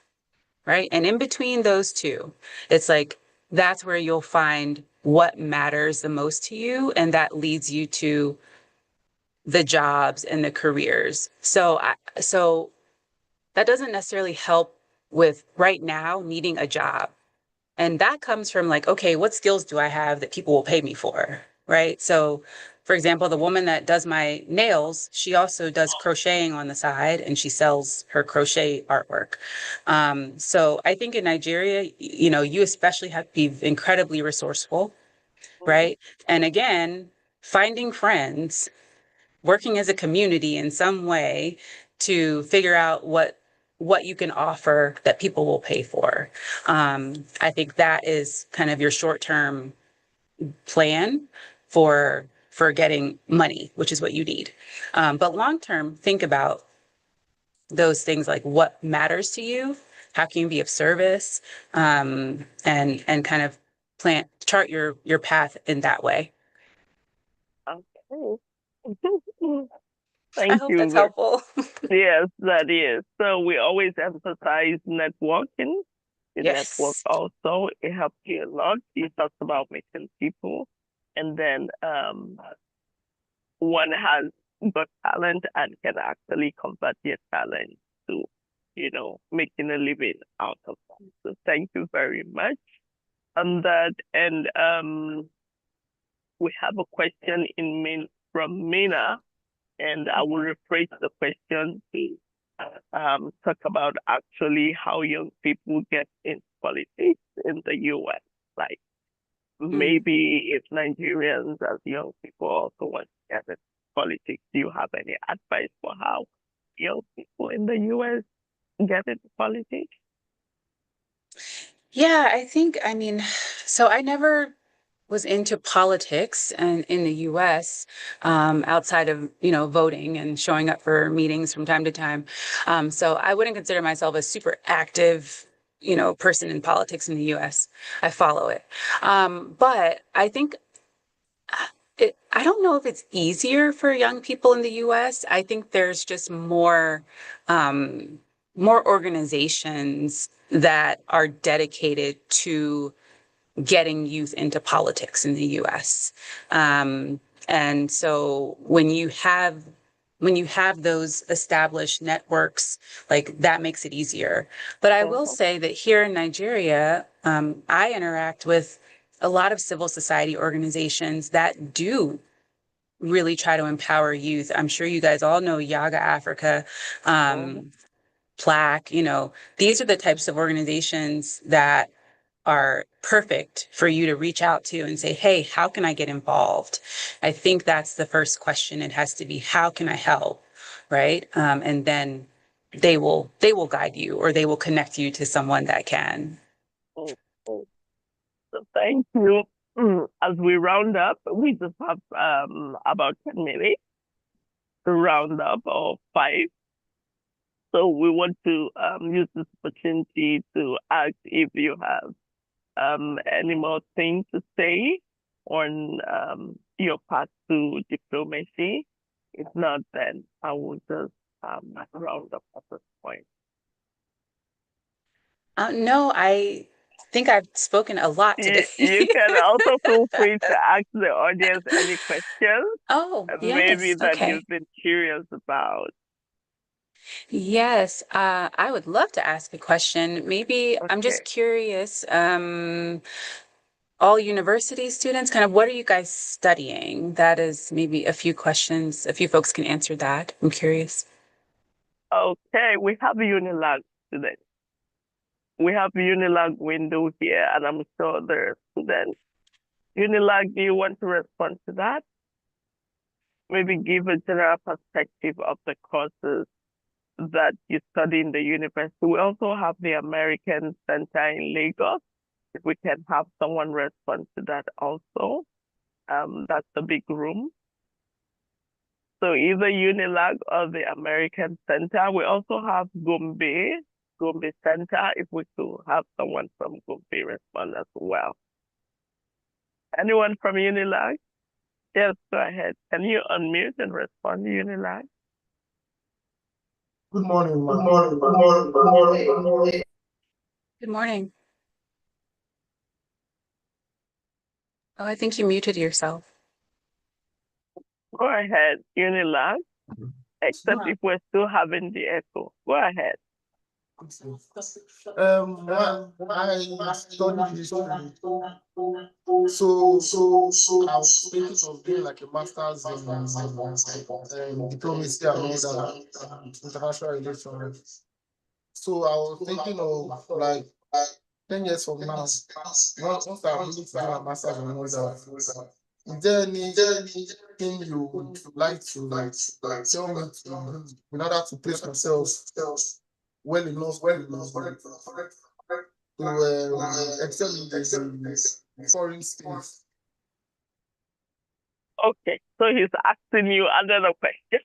right? And in between those two, it's like, that's where you'll find what matters the most to you. And that leads you to the jobs and the careers. So that doesn't necessarily help with right now needing a job. And that comes from like, okay, what skills do I have that people will pay me for? Right. So, for example, the woman that does my nails, she also does crocheting on the side and she sells her crochet artwork. So I think in Nigeria, you especially have to be incredibly resourceful. Right. And again, finding friends, working as a community in some way to figure out what you can offer that people will pay for. I think that is kind of your short-term plan for getting money, which is what you need. But long-term, think about those things like what matters to you, how can you be of service, and kind of chart your path in that way. Okay. I Thank hope you. that's helpful. Yes, that is. So we always emphasize networking. The network Yes. also, it helps you a lot. You talked about meeting people, and then one has got talent and can actually convert their talent to, making a living out of them. So thank you very much on that. And we have a question from Mina, and I will rephrase the question to talk about actually how young people get into politics in the U.S. Like maybe if Nigerians as young people also want to get into politics, do you have any advice for how young people in the U.S. get into politics? Yeah, I mean, so I never was into politics and in the US, outside of, voting and showing up for meetings from time to time. So I wouldn't consider myself a super active, person in politics in the US. I follow it. But I think I don't know if it's easier for young people in the US. I think there's just more organizations that are dedicated to getting youth into politics in the US. And so when you have those established networks, like that makes it easier. But I will say that here in Nigeria, I interact with a lot of civil society organizations that do really try to empower youth. I'm sure you guys all know Yaga Africa, Plaque, these are the types of organizations that are perfect for you to reach out to and say, hey, how can I get involved? I think that's the first question. It has to be, how can I help? Right. And then they will guide you, or they will connect you to someone that can. Oh, oh. So thank you. As we round up, we just have about 10 minutes to round up, or 5. So we want to use this opportunity to ask if you have any more things to say on your path to diplomacy. If not, then I will just round up at this point. No, I think I've spoken a lot today. You can also feel free to ask the audience any questions, Oh, maybe yes. that Okay. you've been curious about. Yes, I would love to ask a question. Maybe I'm just Okay. curious, all university students, kind of what are you guys studying? That is maybe a few questions. A few folks can answer that. I'm curious. Okay, we have Unilag students. We have Unilag window here, and I'm sure there are students. Unilag, do you want to respond to that? Maybe give a general perspective of the courses that you study in the university. We also have the American Center in Lagos. If we can have someone respond to that also. That's a big room. So either Unilag or the American Center. We also have Gombe Center, if we could have someone from Gombe respond as well. Anyone from Unilag? Yes, go ahead. Can you unmute and respond to Unilag? Good morning, Good ma'am. morning. Good morning. Good morning. Good morning. Good morning. Oh, I think you muted yourself. Go ahead, Unilag, except if we're still having the echo. Go ahead. Well, I studied history, so I was thinking of doing like a master's in diplomacy and all that, international relations. So I was thinking of like 10 years from now, once I'm able to do my master's and all that, is there anything you would like to tell me to do in order to place myself well enough to excel in the foreign states? Okay, so he's asking you another question.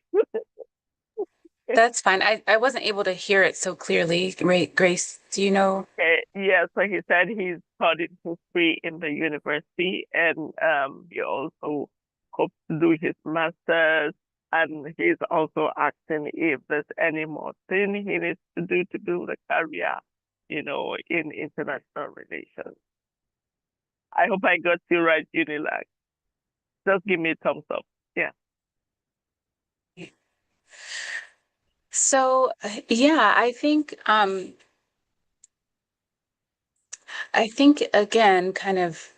That's fine. I wasn't able to hear it so clearly. Grace, do you know? Okay, yeah, so he said he's studied history in the university, and he also hopes to do his master's, and he's also asking if there's any more thing he needs to do to build a career, in international relations. I hope I got you right, Unilag. Just give me a thumbs up. Yeah. So, yeah, I think again, kind of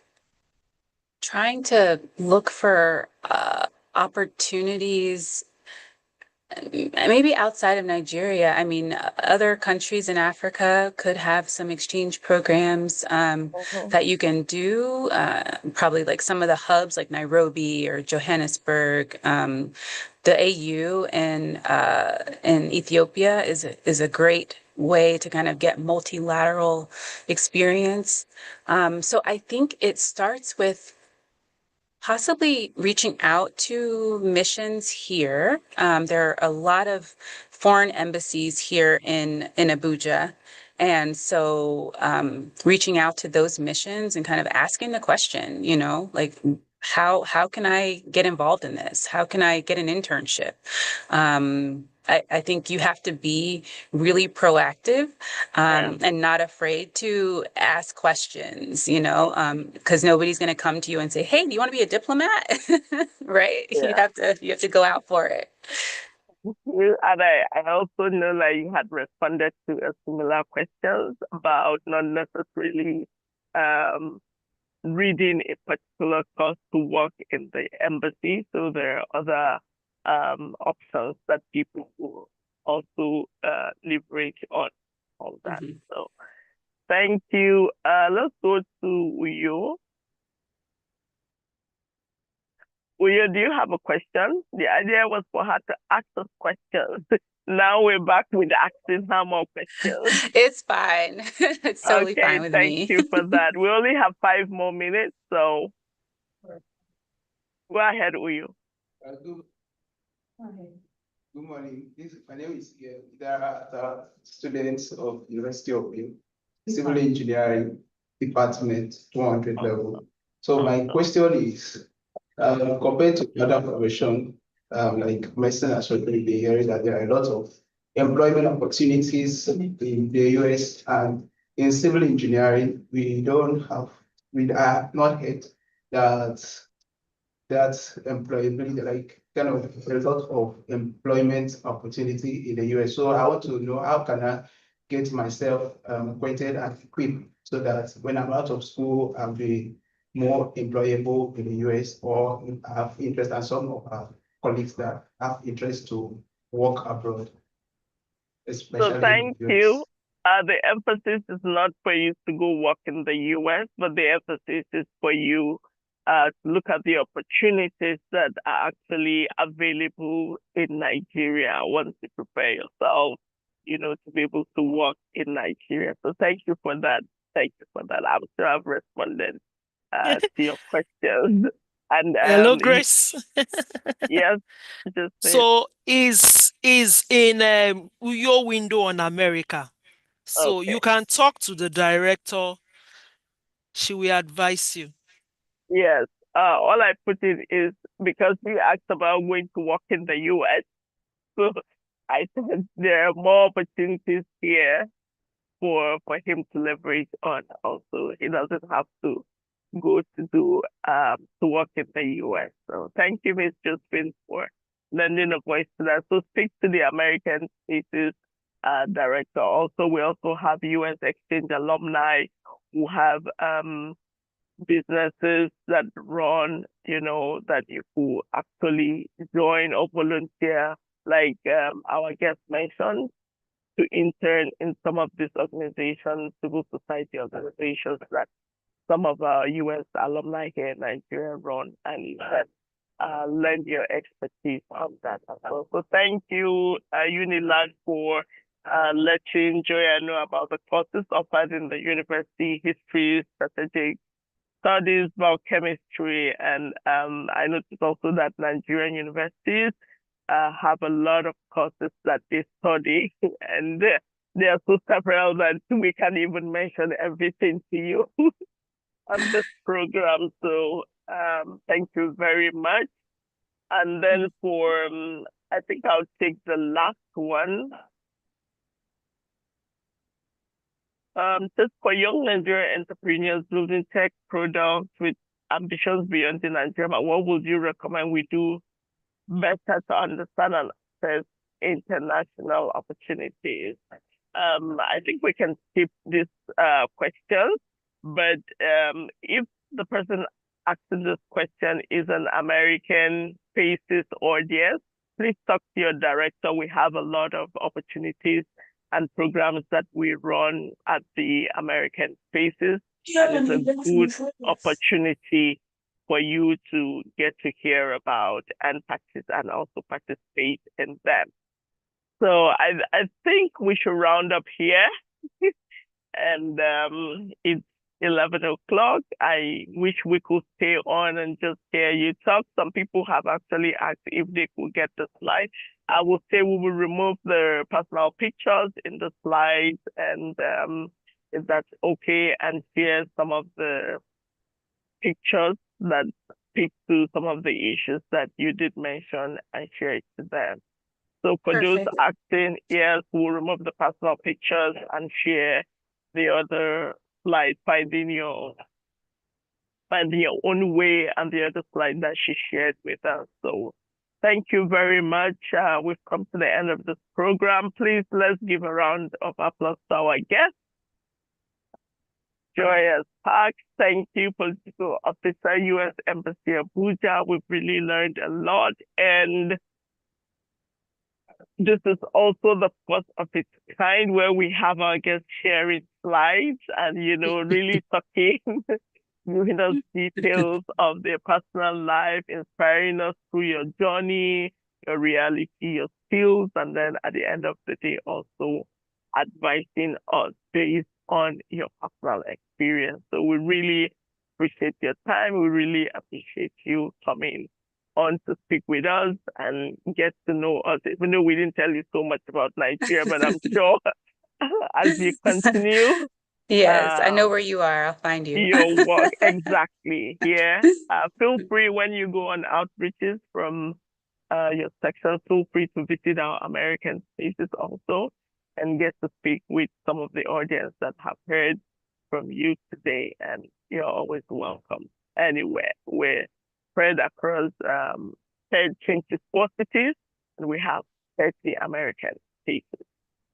trying to look for opportunities maybe outside of Nigeria. I mean, other countries in Africa could have some exchange programs that you can do. Probably like some of the hubs like Nairobi or Johannesburg. The AU in Ethiopia is a great way to kind of get multilateral experience. So I think it starts with possibly reaching out to missions here. There are a lot of foreign embassies here in Abuja. And so reaching out to those missions and kind of asking the question, you know, like how can I get involved in this? How can I get an internship? I think you have to be really proactive and not afraid to ask questions, you know, because nobody's going to come to you and say, "Hey, do you want to be a diplomat?" Right? Yeah. You have to go out for it. And I also know that you had responded to a similar questions about not necessarily reading a particular course to work in the embassy. So there are other options that people will also leverage on all that. Mhm. So thank you. Let's go to Uyo. Uyo, do you have a question? The idea was for her to ask us questions. Now we're back with asking her more questions. It's fine. It's totally Okay, fine with thank me. you for that. We only have 5 more minutes, so go ahead, Uyo. Good morning. My name is there are the students of University of Civil Engineering Department 200 level. So my question is, compared to other profession, like medicine and surgery, they hear that there are a lot of employment opportunities in the US, and in civil engineering, we are not yet that employability, like kind of a lot of employment opportunity in the US. So I want to know, how can I get myself acquainted and equipped so that when I'm out of school, I'll be more employable in the US, or have interest, and some of our colleagues that have interest to work abroad, So especially thank in the you. US. The emphasis is not for you to go work in the US, but the emphasis is for you to look at the opportunities that are actually available in Nigeria once you prepare yourself, you know, to be able to work in Nigeria. So thank you for that. Thank you for that. I'm sure I've responded to your questions. And Hello, Grace. yes, just say it. So is in your window on America. So Okay. you can talk to the director. She will advise you. Yes. All I put in is because you asked about going to work in the US. So I said there are more opportunities here for him to leverage on. Also, he doesn't have to go to work in the US. So thank you, Ms. Josephine, for lending a voice to that. So speak to the American Spaces director. Also, we also have US Exchange alumni who have businesses that run, you know, that you could actually join or volunteer, like our guest mentioned, to intern in some of these organizations, civil society organizations that some of our US alumni here in Nigeria run, and you can lend your expertise on that as well. So thank you, Unilag, for letting Joia know about the courses offered in the university: history, strategic studies, biochemistry, and I noticed also that Nigerian universities have a lot of courses that they study, and there are so several that we can't even mention everything to you on this program. So thank you very much. And then for, I think I'll take the last one. Just for young Nigerian entrepreneurs building tech products with ambitions beyond the Nigerian, what would you recommend we do better to understand and access international opportunities? I think we can skip this question, but if the person asking this question is an American faces audience, please talk to your director. We have a lot of opportunities and programs that we run at the American Spaces. And it's a good opportunity for you to get to hear about and practice and also participate in them. So I think we should round up here. And it's 11 o'clock. I wish we could stay on and just hear you talk. Some people have actually asked if they could get the slides. I will say we will remove the personal pictures in the slides, and if that's okay, and share some of the pictures that speak to some of the issues that you did mention and share it to them. So for Perfect. those asking, yes, we'll remove the personal pictures and share the other slide, finding your own way, and the other slide that she shared with us. So thank you very much. We've come to the end of this program. Please, let's give a round of applause to our guest, Joia Starks. Thank you, Political Officer, U.S. Embassy, Abuja. We've really learned a lot, and this is also the first of its kind where we have our guests sharing slides and, really talking, giving us details of their personal life, inspiring us through your journey, your reality, your skills, and then at the end of the day, also advising us based on your personal experience. So we really appreciate your time. We really appreciate you coming on to speak with us and get to know us, even though we didn't tell you so much about Nigeria, but I'm sure as you continue. Yes, I know where you are. I'll find you. Your work, exactly. Yeah. Feel free when you go on outreaches from your section, feel free to visit our American Spaces also and get to speak with some of the audience that have heard from you today. And you're always welcome anywhere. We're spread across 20 cities, and we have 30 American Spaces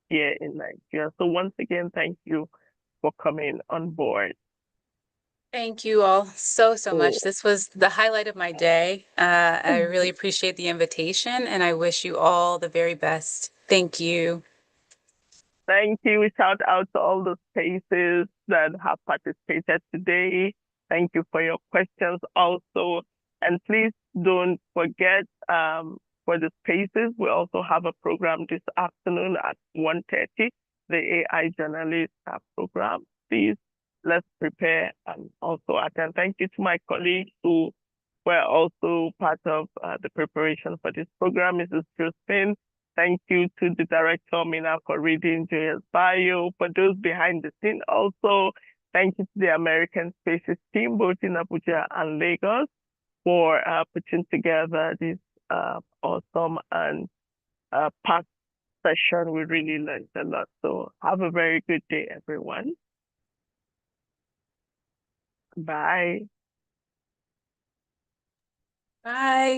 here in Nigeria. So once again, thank you for coming on board. Thank you all so much. This was the highlight of my day. I really appreciate the invitation, and I wish you all the very best. Thank you. Thank you. Shout out to all the spaces that have participated today. Thank you for your questions also. And please don't forget, for the spaces, we also have a program this afternoon at 1:30, the AI Journalist program. Please, let's prepare and also attend. Thank you to my colleagues who were also part of the preparation for this program, Mrs. Josephine. Thank you to the director, Mina, for reading Joia's bio. For those behind the scene also, thank you to the American Spaces team, both in Abuja and Lagos, for putting together this awesome and packed session. We really learned a lot. So have a very good day, everyone. Bye. Bye.